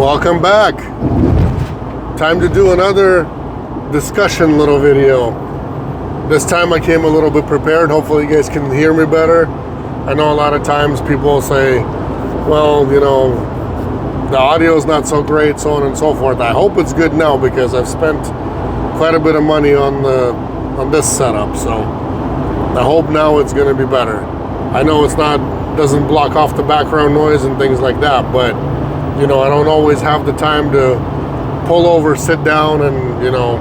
Welcome back. Time to do another discussion little video. This time I came a little bit prepared. Hopefully you guys can hear me better. I know a lot of times people say, well, you know, the audio is not so great, so on and so forth. I hope it's good now because I've spent quite a bit of money on this setup, so I hope now it's going to be better. I know it's doesn't block off the background noise and things like that, but you know, I don't always have the time to pull over, sit down, and you know,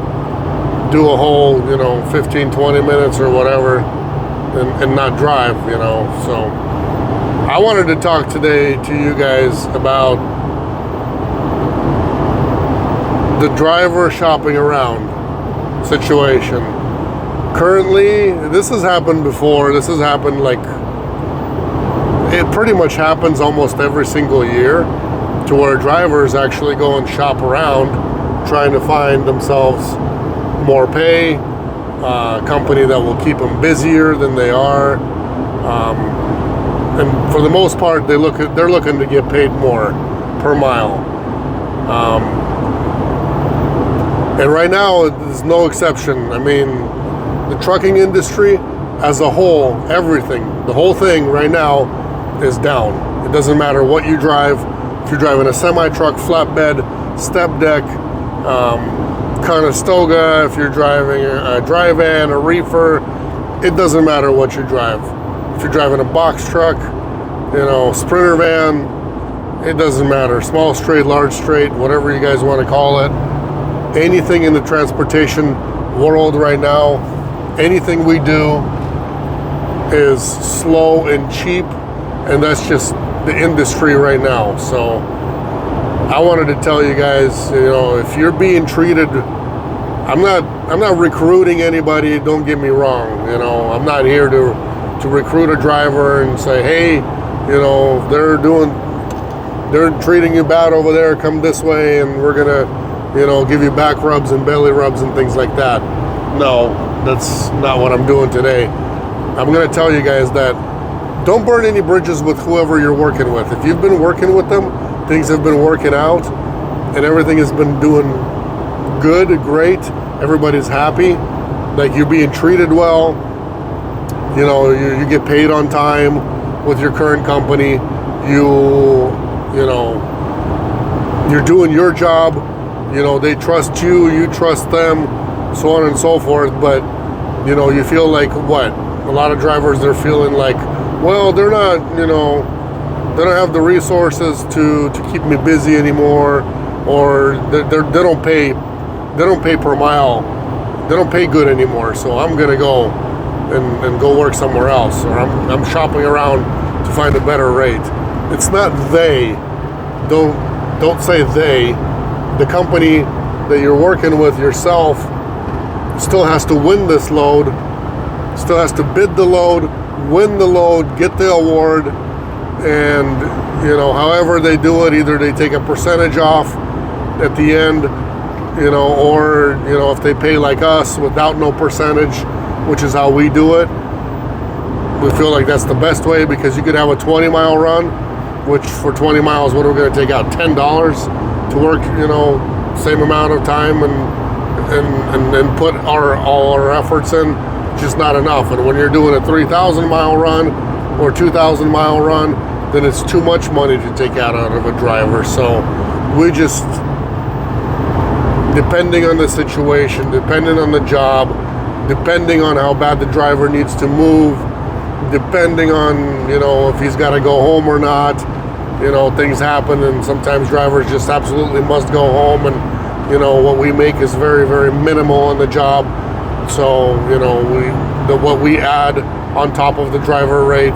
do a whole 15-20 minutes or whatever and not drive, you know. So I wanted to talk today to you guys about the driver shopping around situation. Currently, this has happened before. This has happened, like, it pretty much happens almost every single year, to where drivers actually go and shop around trying to find themselves more pay, a company that will keep them busier than they are, and for the most part they're looking to get paid more per mile, and right now there's no exception. I mean, the trucking industry as a whole, the whole thing right now is down. It doesn't matter what you drive. If you're driving a semi-truck, flatbed, step deck, Conestoga, if you're driving a dry van, a reefer, it doesn't matter what you drive. If you're driving a box truck, sprinter van, it doesn't matter. Small straight, large straight, whatever you guys want to call it. Anything in the transportation world right now, anything we do is slow and cheap, and that's just the industry right now. So I wanted to tell you guys, if you're being treated, I'm not recruiting anybody, don't get me wrong. I'm not here to recruit a driver and say, hey, they're treating you bad over there, come this way and we're gonna give you back rubs and belly rubs and things like that. No, that's not what I'm doing today. I'm gonna tell you guys that don't burn any bridges with whoever you're working with. If you've been working with them, things have been working out, and everything has been doing good, great, everybody's happy, like you're being treated well, you get paid on time with your current company, you're doing your job, they trust you, you trust them, so on and so forth. But you feel like what? A lot of drivers, they're feeling like, well, they're not, they don't have the resources to keep me busy anymore, or they don't pay per mile, they don't pay good anymore, so I'm gonna go and go work somewhere else, or I'm shopping around to find a better rate. It's not they. Don't say they. The company that you're working with yourself still has to win this load, still has to bid the load, win the load, get the award, and however they do it, either they take a percentage off at the end, or if they pay like us without no percentage, which is how we do it. We feel like that's the best way, because you could have a 20-mile run, which for 20 miles, what are we going to take out? $10 to work, same amount of time and put all our efforts in. Just not enough. And when you're doing a 3,000-mile run or 2,000-mile run, then it's too much money to take out of a driver. So we just, depending on the situation, depending on the job, depending on how bad the driver needs to move, depending on if he's got to go home or not, things happen, and sometimes drivers just absolutely must go home, and what we make is very, very minimal on the job. So what we add on top of the driver rate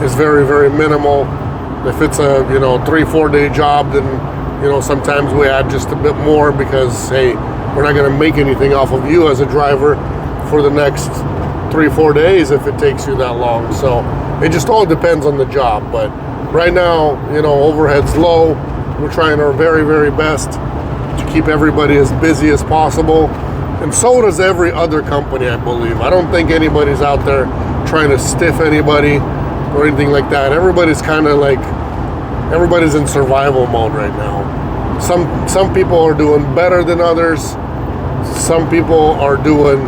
is very, very minimal. If it's a 3-4 day job, then sometimes we add just a bit more, because hey, we're not going to make anything off of you as a driver for the next 3-4 days if it takes you that long. So it just all depends on the job. But right now, overhead's low. We're trying our very, very best to keep everybody as busy as possible. And so does every other company, I believe. I don't think anybody's out there trying to stiff anybody or anything like that. Everybody's kind of like, everybody's in survival mode right now. Some people are doing better than others. Some people are doing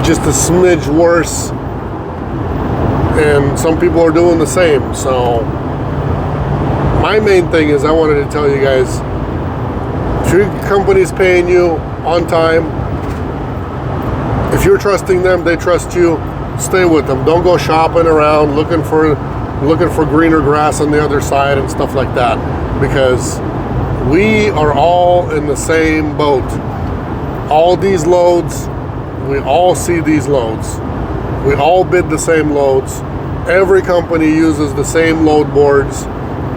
just a smidge worse, and some people are doing the same. So my main thing is, I wanted to tell you guys, if your company's paying you on time, if you're trusting them, they trust you, stay with them. Don't go shopping around looking for greener grass on the other side and stuff like that, because we are all in the same boat. All these loads, we all see these loads. We all bid the same loads. Every company uses the same load boards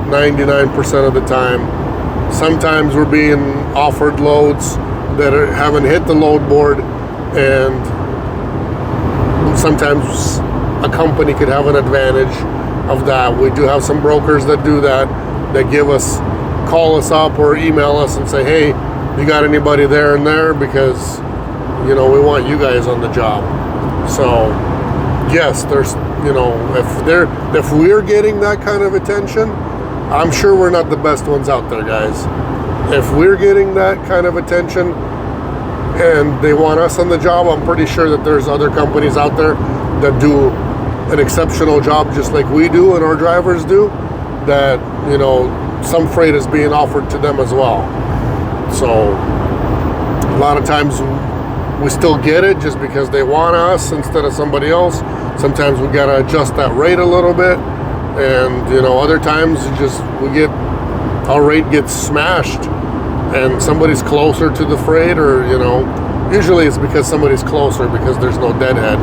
99% of the time. Sometimes we're being offered loads that haven't hit the load board, and sometimes a company could have an advantage of that. We do have some brokers that do that, that call us up or email us and say, hey, you got anybody there and there, because we want you guys on the job. So yes, there's if we're getting that kind of attention, I'm sure we're not the best ones out there, guys. If we're getting that kind of attention and they want us on the job, I'm pretty sure that there's other companies out there that do an exceptional job just like we do and our drivers do, that some freight is being offered to them as well. So a lot of times we still get it just because they want us instead of somebody else. Sometimes we gotta adjust that rate a little bit, and other times our rate gets smashed and somebody's closer to the freight, or usually it's because somebody's closer because there's no deadhead,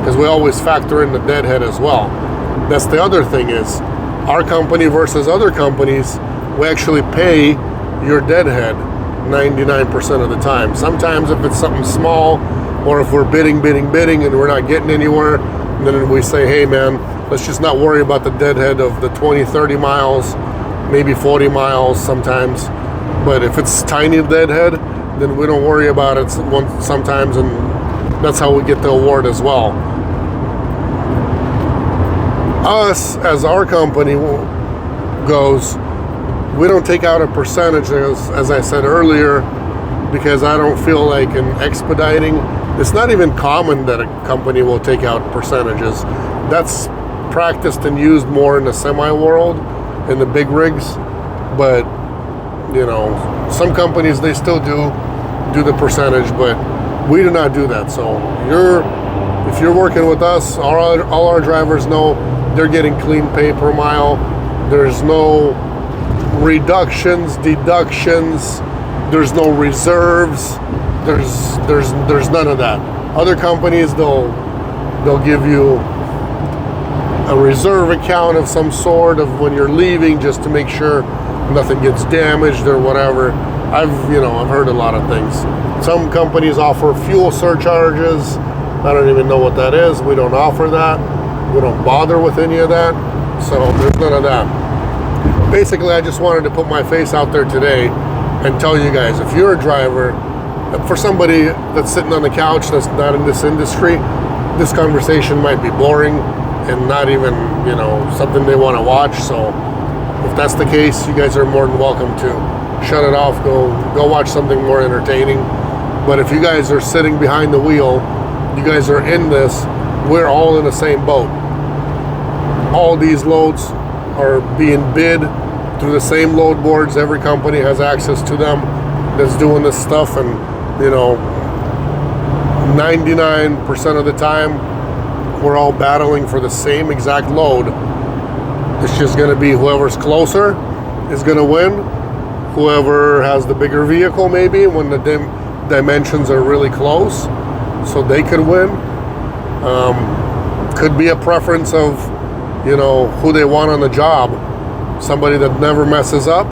because we always factor in the deadhead as well. That's the other thing, is our company versus other companies, we actually pay your deadhead 99% of the time. Sometimes if it's something small, or if we're bidding and we're not getting anywhere, then we say, hey man, let's just not worry about the deadhead of the 20-30 miles, maybe 40 miles sometimes. But if it's tiny deadhead, then we don't worry about it sometimes, and that's how we get the award as well. Us, as our company goes, we don't take out a percentage, as I said earlier, because I don't feel like in expediting, it's not even common that a company will take out percentages. That's practiced and used more in the semi world, in the big rigs. But some companies, they still do the percentage, but we do not do that. So if you're working with us, all our drivers know they're getting clean pay per mile. There's no reductions, deductions, there's no reserves, there's none of that. Other companies, they'll give you a reserve account of some sort of when you're leaving, just to make sure nothing gets damaged or whatever. I've heard a lot of things. Some companies offer fuel surcharges. I don't even know what that is. We don't offer that. We don't bother with any of that. So there's none of that. Basically, I just wanted to put my face out there today and tell you guys, if you're a driver, for somebody that's sitting on the couch that's not in this industry, this conversation might be boring and not even something they want to watch. So if that's the case, you guys are more than welcome to shut it off, go watch something more entertaining. But if you guys are sitting behind the wheel, you guys are in this, we're all in the same boat. All these loads are being bid through the same load boards. Every company has access to them that's doing this stuff, and 99% of the time we're all battling for the same exact load. It's just going to be whoever's closer is going to win. Whoever has the bigger vehicle, maybe when the dimensions are really close, so they could win. Could be a preference of who they want on the job. Somebody that never messes up,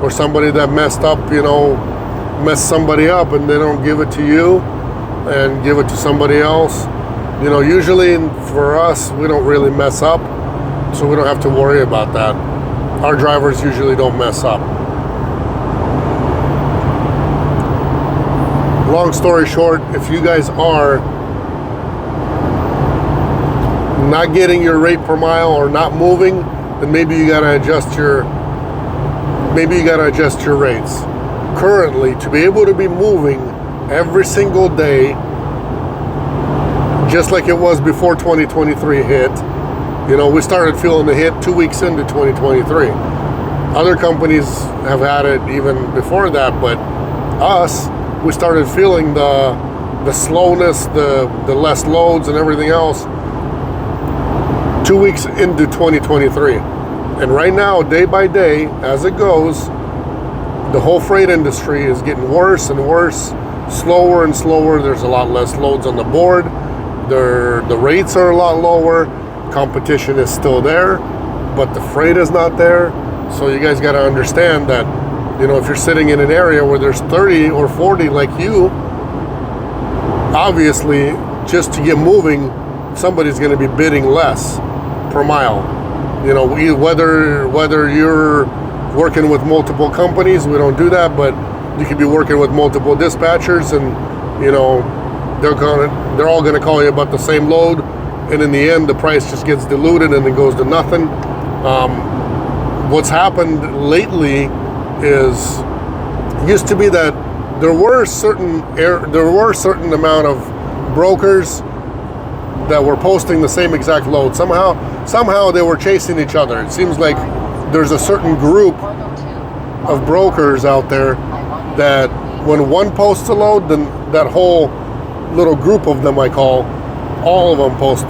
or somebody that messed somebody up and they don't give it to you and give it to somebody else. Usually for us, we don't really mess up, so we don't have to worry about that. Our drivers usually don't mess up. Long story short, if you guys are not getting your rate per mile or not moving, then maybe you got to adjust your maybe you got to adjust your rates. Currently, to be able to be moving every single day, just like it was before 2023 hit, we started feeling the hit 2 weeks into 2023. Other companies have had it even before that, but us, we started feeling the slowness, the less loads and everything else 2 weeks into 2023. And right now, day by day, as it goes, the whole freight industry is getting worse and worse, slower and slower. There's a lot less loads on the board. The rates are a lot lower. Competition is still there, but the freight is not there. So you guys got to understand that, if you're sitting in an area where there's 30 or 40 like you, obviously, just to get moving, somebody's going to be bidding less per mile. Whether you're working with multiple companies, we don't do that, but you could be working with multiple dispatchers, and they're all going to call you about the same load, and in the end, the price just gets diluted and it goes to nothing. What's happened lately is, used to be that there were a certain amount of brokers that were posting the same exact load. Somehow they were chasing each other. It seems like there's a certain group of brokers out there that when one posts a load, then that whole little group of them, I call, all of them post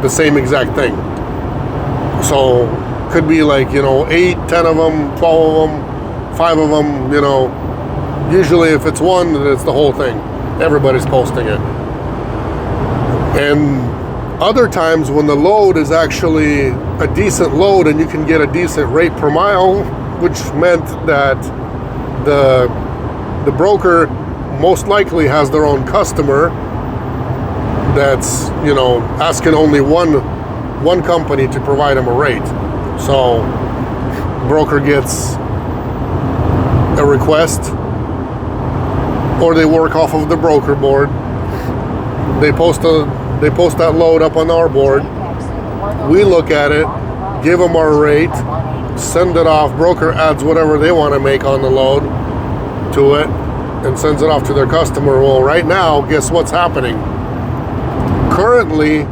the same exact thing. So could be like 8, 10 of them, 12 of them, 5 of them. Usually if it's one, then it's the whole thing. Everybody's posting it. And other times when the load is actually a decent load and you can get a decent rate per mile, which meant that the broker most likely has their own customer that's asking only one company to provide them a rate. So broker gets a request, or they work off of the broker board. They post that load up on our board. We look at it, give them our rate, send it off. Broker adds whatever they want to make on the load to it and sends it off to their customer. Well, right now, guess what's happening? Currently,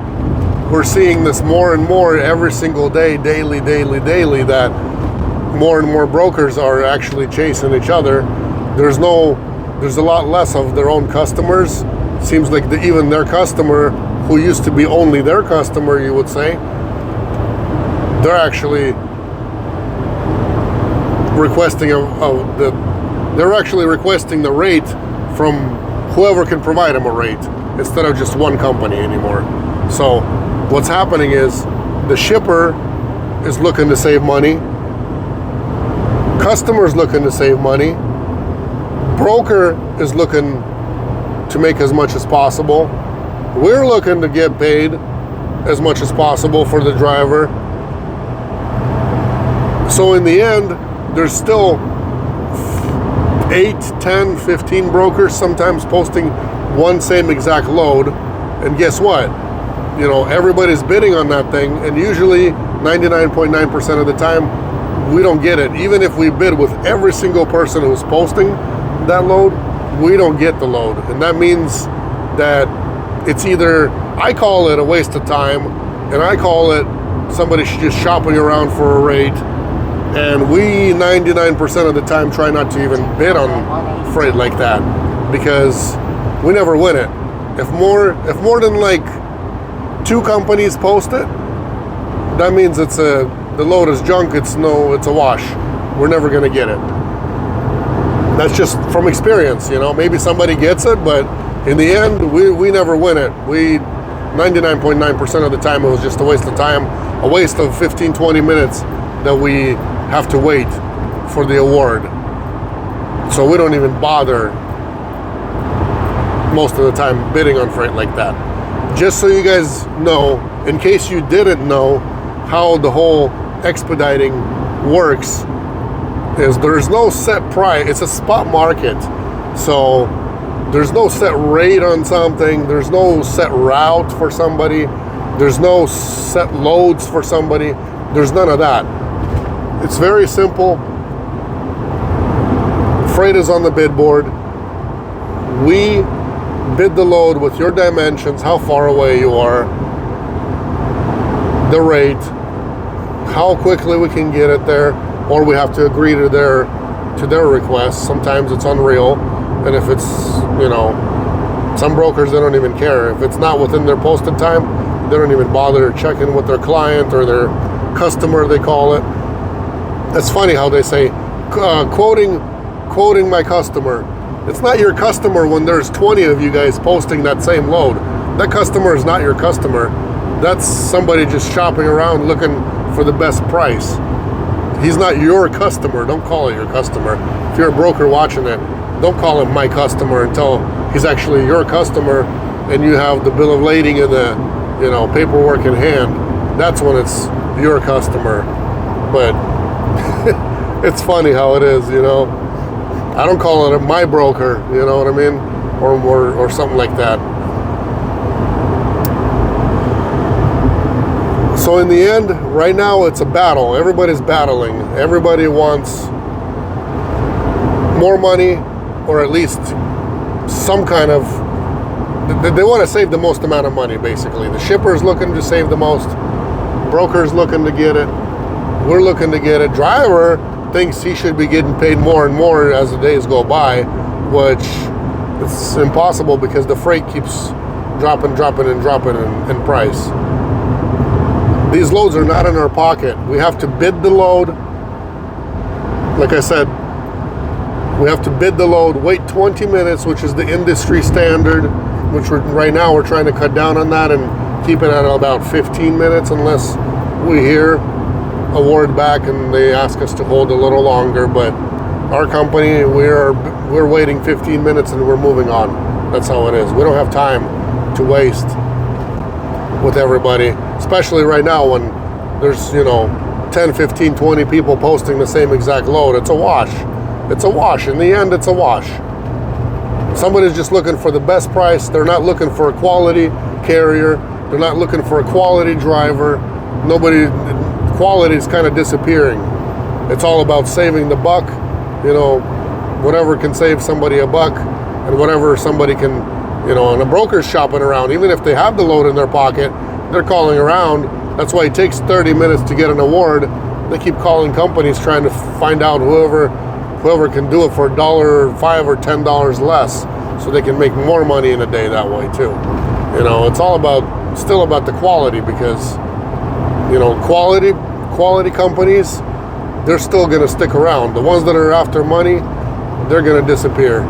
we're seeing this more and more every single day, daily, that more and more brokers are actually chasing each other. There's a lot less of their own customers. Seems like even their customer, who used to be only their customer, you would say, they're actually requesting requesting the rate from whoever can provide them a rate instead of just one company anymore. So what's happening is the shipper is looking to save money, customer's looking to save money, broker is looking to make as much as possible. We're looking to get paid as much as possible for the driver. So in the end, there's still 8, 10, 15 brokers sometimes posting one same exact load. And guess what? Everybody's bidding on that thing, and usually 99.9% of the time, we don't get it. Even if we bid with every single person who's posting that load, we don't get the load. And that means that it's either, I call it a waste of time, and I call it somebody just shopping around for a rate, and we 99% of the time try not to even bid on freight like that, because we never win it. If more than like 2 companies post it, that means the load is junk, it's a wash. We're never gonna get it. That's just from experience, maybe somebody gets it, but in the end, we never win it. 99.9% of the time, it was just a waste of time, a waste of 15, 20 minutes that we have to wait for the award. So we don't even bother most of the time bidding on freight like that. Just so you guys know, in case you didn't know how the whole expediting works, is there's no set price. It's a spot market. So there's no set rate on something. There's no set route for somebody. There's no set loads for somebody. There's none of that. It's very simple. freight is on the bid board. We bid the load with your dimensions, how far away you are, the rate, how quickly we can get it there, or we have to agree to their requests. Sometimes it's unreal, and if it's, you know, some brokers, they don't even care. If it's not within their posted time, they don't even bother checking with their client or their customer, they call it. It's funny how they say, quoting my customer. It's not your customer when there's 20 of you guys posting that same load. That customer is not your customer. That's somebody just shopping around looking for the best price. He's not your customer. Don't call it your customer. If you're a broker watching it, don't call him my customer until he's actually your customer and you have the bill of lading and the, you know, paperwork in hand. That's when it's your customer. But it's funny how it is, you know. I don't call it my broker, you know what I mean, or something like that. So in the end, right now it's a battle. Everybody's battling. Everybody wants more money, or at least some kind of. They want to save the most amount of money, basically. The shipper's looking to save the most. Broker's looking to get it. We're looking to get it. Driver thinks he should be getting paid more and more as the days go by, which it's impossible because the freight keeps dropping in price. These loads are not in our pocket. We have to bid the load. Like I said, we have to bid the load, wait 20 minutes, which is the industry standard, which right now we're trying to cut down on that and keep it at about 15 minutes unless we hear a word back and they ask us to hold a little longer. But our company, we're waiting 15 minutes and we're moving on. That's how it is. We don't have time to waste with everybody, especially right now when there's, you know, 10, 15, 20 people posting the same exact load. It's a wash. It's a wash. In the end, it's a wash. Somebody's just looking for the best price. They're not looking for a quality carrier. They're not looking for a quality driver. Quality is kind of disappearing. It's all about saving the buck. You know, whatever can save somebody a buck and whatever somebody can, you know, and a broker's shopping around. Even if they have the load in their pocket, they're calling around. That's why it takes 30 minutes to get an award. They keep calling companies trying to find out whoever can do it for $1, $5 or $10 less, so they can make more money in a day that way too. You know, it's all still about the quality, because, you know, quality companies, they're still going to stick around. The ones that are after money, they're going to disappear.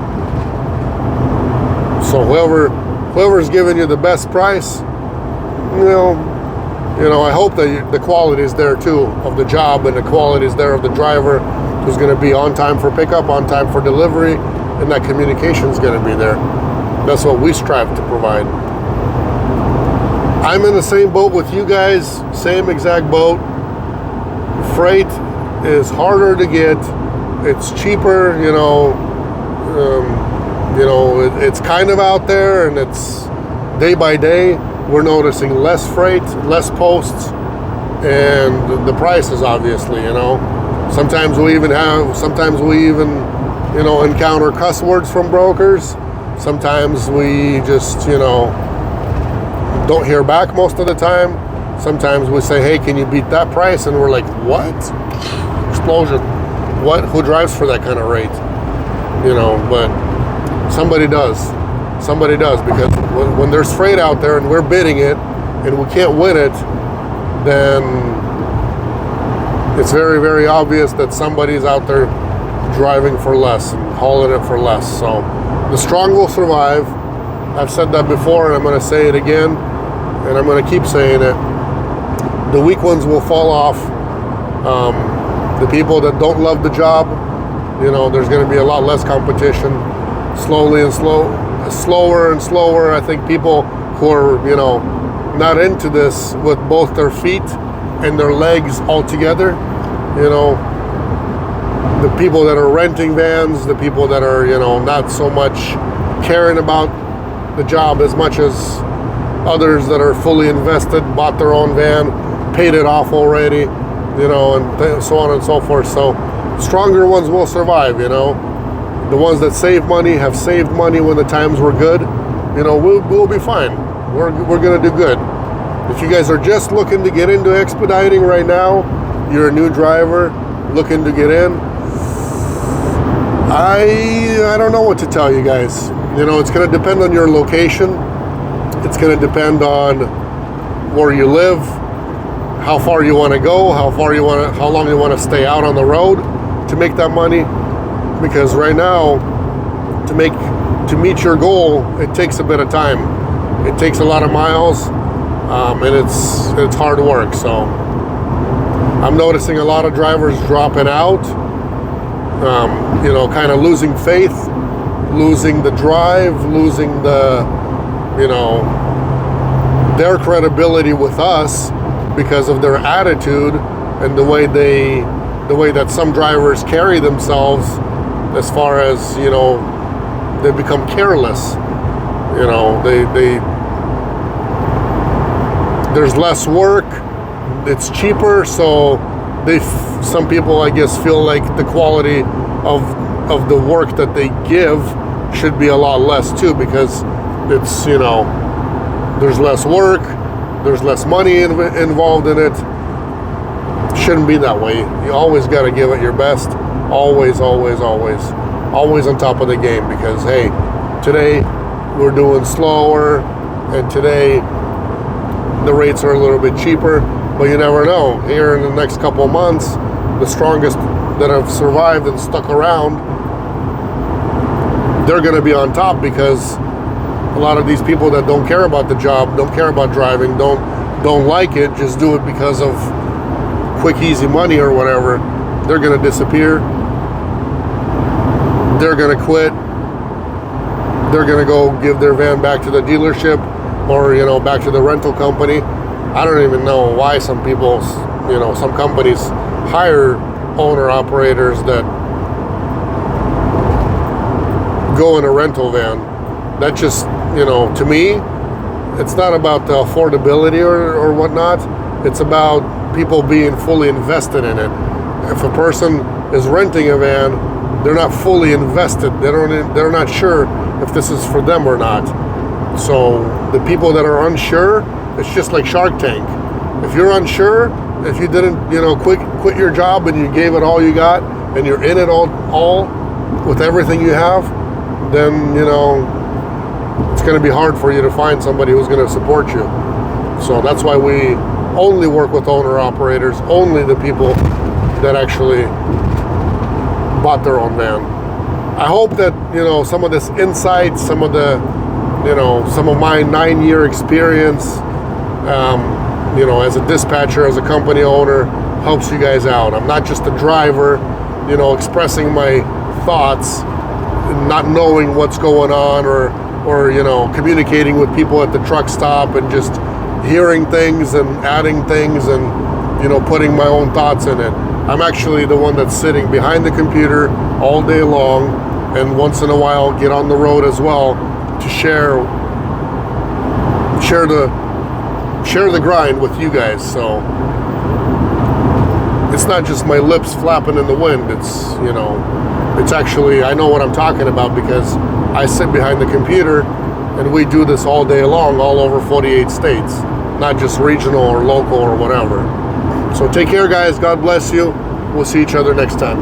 So whoever's giving you the best price, you know, I hope that the quality is there too of the job, and the quality is there of the driver, who's going to be on time for pickup, on time for delivery, and that communication is going to be there. That's what we strive to provide. I'm in the same boat with you guys, same exact boat. Freight is harder to get. It's cheaper, you know. It's kind of out there, and it's day by day. We're noticing less freight, less posts, and the prices, obviously, you know. Sometimes we even, you know, encounter cuss words from brokers. Sometimes we just, you know, don't hear back most of the time. Sometimes we say, hey, can you beat that price? And we're like, what? Explosion. What? Who drives for that kind of rate? You know, but somebody does. Somebody does, because when there's freight out there and we're bidding it and we can't win it, then it's very, very obvious that somebody's out there driving for less and hauling it for less. So the strong will survive. I've said that before, and I'm going to say it again, and I'm going to keep saying it. The weak ones will fall off. The people that don't love the job, you know, there's going to be a lot less competition. Slower and slower. I think people who are, you know, not into this with both their feet and their legs all together, you know, the people that are renting vans, the people that are, you know, not so much caring about the job as much as others that are fully invested, bought their own van, paid it off already, you know, and so on and so forth. So stronger ones will survive, you know. The ones that save money have saved money when the times were good. You know, we'll be fine. We're gonna do good. If you guys are just looking to get into expediting right now, you're a new driver looking to get in, I don't know what to tell you guys. You know, it's going to depend on your location. It's going to depend on where you live, how far you want to go, how long you want to stay out on the road to make that money. Because right now, to meet your goal, it takes a bit of time. It takes a lot of miles, and it's hard work. So I'm noticing a lot of drivers dropping out, you know, kind of losing faith, losing the drive, losing the, you know, their credibility with us because of their attitude and the way that some drivers carry themselves, as far as, you know, they become careless. You know, there's less work, it's cheaper, so some people, I guess, feel like the quality of the work that they give should be a lot less too, because it's, you know, there's less work, there's less money involved in it. Shouldn't be that way. You always got to give it your best. Always on top of the game, because hey, today we're doing slower, and today the rates are a little bit cheaper, but you never know. Here in the next couple of months, the strongest that have survived and stuck around, they're going to be on top, because a lot of these people that don't care about the job, don't care about driving, don't like it, just do it because of quick, easy money or whatever, they're going to disappear. They're going to quit. They're going to go give their van back to the dealership, or, you know, back to the rental company. I don't even know why some people, you know, some companies hire owner-operators that go in a rental van. That just, you know, to me, it's not about the affordability or whatnot. It's about people being fully invested in it. If a person is renting a van, they're not fully invested. They're not sure if this is for them or not. So the people that are unsure, it's just like Shark Tank. If you're unsure, if you didn't, you know, quit your job and you gave it all you got, and you're in it all with everything you have, then, you know, it's going to be hard for you to find somebody who's going to support you. So that's why we only work with owner-operators, only the people that actually bought their own van. I hope that, you know, some of this insight, some of the, you know, some of my 9-year experience, you know, as a dispatcher, as a company owner, helps you guys out. I'm not just a driver, you know, expressing my thoughts, not knowing what's going on, or you know, communicating with people at the truck stop and just hearing things and adding things and, you know, putting my own thoughts in it. I'm actually the one that's sitting behind the computer all day long, and once in a while get on the road as well to share the grind with you guys. So it's not just my lips flapping in the wind. It's, you know, it's actually, I know what I'm talking about, because I sit behind the computer and we do this all day long, all over 48 states, not just regional or local or whatever. So take care, guys. God bless you. We'll see each other next time.